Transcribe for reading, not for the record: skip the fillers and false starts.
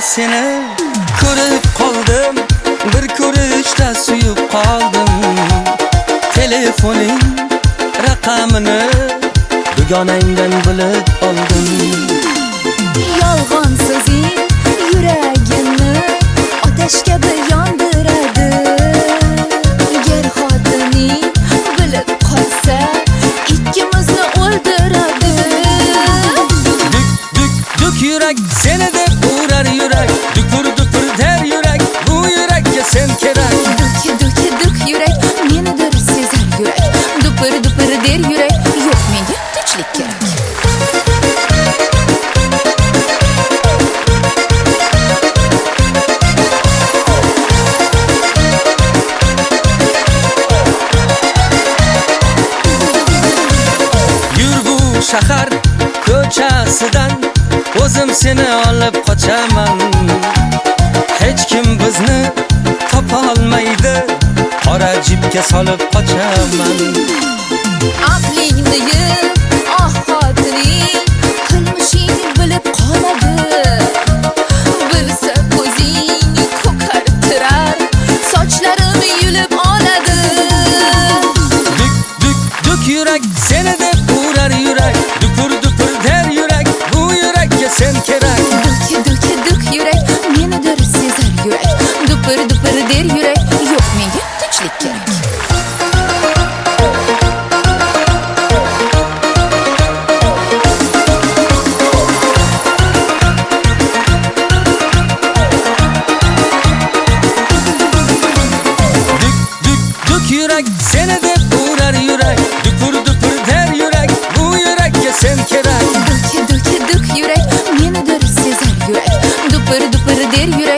seni ko'rib qoldim, bir ko'rishda suyib qoldim. Telefoning raqamini dugonangdan bilib oldim. Yolg'on so'zing yuragimni otash kabi yondiradi. Ger xotining bilib qolsa ikkimizni o'ldiradi. Duk yurak seni deb urar yurak, dukur der yurak, bu yurakka sen kerak. Duk yurak menidir sezar yurak, dupir der yurak, yo'q menga tinchlik kerak. Shahar ko'chasidan o'zim seni olib qochaman. Hech kim bizni topa olmaydi, qora jipga solib qochaman. Aqlingni yeb, xotiring qilmishing bilib qoladi. Bilsa ko'zing ko'kartirar, sochlarimni yulib oladi. Duk yurak seni deb urar yurak, dukur der yurak, bu yurakka sen kerak. Duk yurak menidir sezar yurak, dupir der yurak, yo'q menga tinchlik kerak. Duk yurak seni deb urar yurak, dukur der yurak, bu yurakka sen kerak. Duk yurak menidir sezar yurak, dupir der yurak.